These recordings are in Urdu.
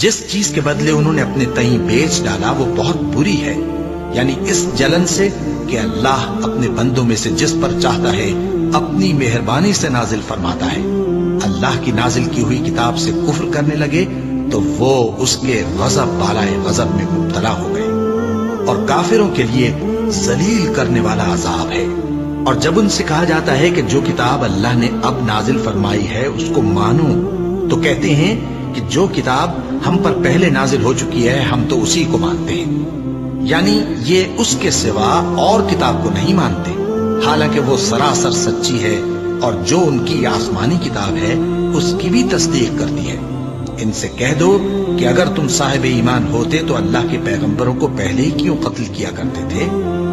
جس چیز کے بدلے انہوں نے اپنے تئیں بیچ ڈالا وہ بہت بری ہے، یعنی اس جلن سے کہ اللہ اپنے بندوں میں سے جس پر چاہتا ہے اپنی مہربانی سے نازل فرماتا ہے۔ اللہ کی نازل کی ہوئی کتاب سے کفر کرنے لگے تو وہ اس کے غضب بالائے غضب میں مبتلا ہو گئے، اور کافروں کے لیے ذلیل کرنے والا عذاب ہے۔ اور جب ان سے کہا جاتا ہے کہ جو کتاب اللہ نے اب نازل فرمائی ہے اس کو مانو، تو کہتے ہیں کہ جو کتاب ہم پر پہلے نازل ہو چکی ہے ہم تو اسی کو مانتے ہیں، یعنی یہ اس کے سوا اور کتاب کو نہیں مانتے، حالانکہ وہ سراسر سچی ہے اور جو ان کی آسمانی کتاب ہے اس کی بھی تصدیق کرتی ہے۔ ان سے کہہ دو کہ اگر تم صاحب ایمان ہوتے تو اللہ کے پیغمبروں کو پہلے ہی کیوں قتل کیا کرتے تھے؟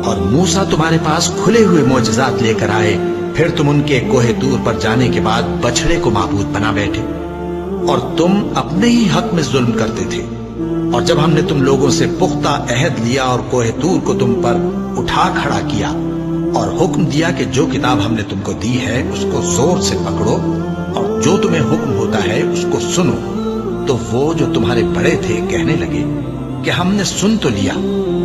اور موسیٰ تمہارے پاس کھلے ہوئے معجزات لے کر آئے، پھر تم ان کے کوہ طور پر جانے کے بعد بچڑے کو معبود بنا بیٹھے، اور تم اپنے ہی حق میں ظلم کرتے تھے۔ اور جب ہم نے تم لوگوں سے پختہ عہد لیا اور کوہ طور کو تم پر اٹھا کھڑا کیا اور حکم دیا کہ جو کتاب ہم نے تم کو دی ہے اس کو زور سے پکڑو اور جو تمہیں حکم ہوتا ہے اس کو سنو، تو وہ جو تمہارے بڑے تھے کہنے لگے کہ ہم نے سن تو لیا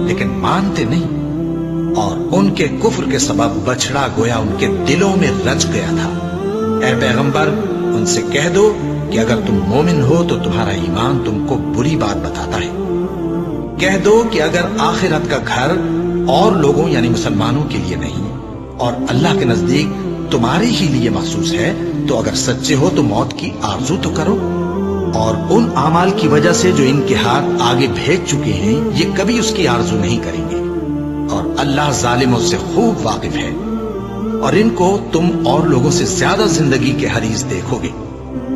لیکن مانتے نہیں، اور ان کے کفر کے سبب بچڑا گویا ان کے دلوں میں رچ گیا تھا۔ اے پیغمبر ان سے کہہ دو کہ اگر تم مومن ہو تو تمہارا ایمان تم کو بری بات بتاتا ہے۔ کہہ دو کہ اگر آخرت کا گھر اور لوگوں یعنی مسلمانوں کے لیے نہیں اور اللہ کے نزدیک تمہارے ہی لیے مخصوص ہے تو اگر سچے ہو تو موت کی آرزو تو کرو، اور ان اعمال کی وجہ سے جو ان کے ہاتھ آگے بھیج چکے ہیں یہ کبھی اس کی آرزو نہیں کریں گے، اور اللہ ظالموں سے خوب واقف ہے۔ اور ان کو تم اور لوگوں سے زیادہ زندگی کے حریص دیکھو گے،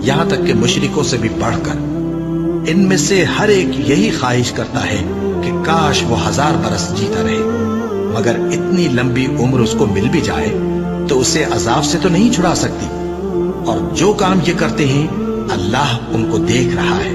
یہاں تک کہ مشرکوں سے بھی بڑھ کر۔ ان میں سے ہر ایک یہی خواہش کرتا ہے کہ کاش وہ 1000 برس جیتا رہے، مگر اتنی لمبی عمر اس کو مل بھی جائے تو اسے عذاب سے تو نہیں چھڑا سکتی، اور جو کام یہ کرتے ہیں اللہ ان کو دیکھ رہا ہے۔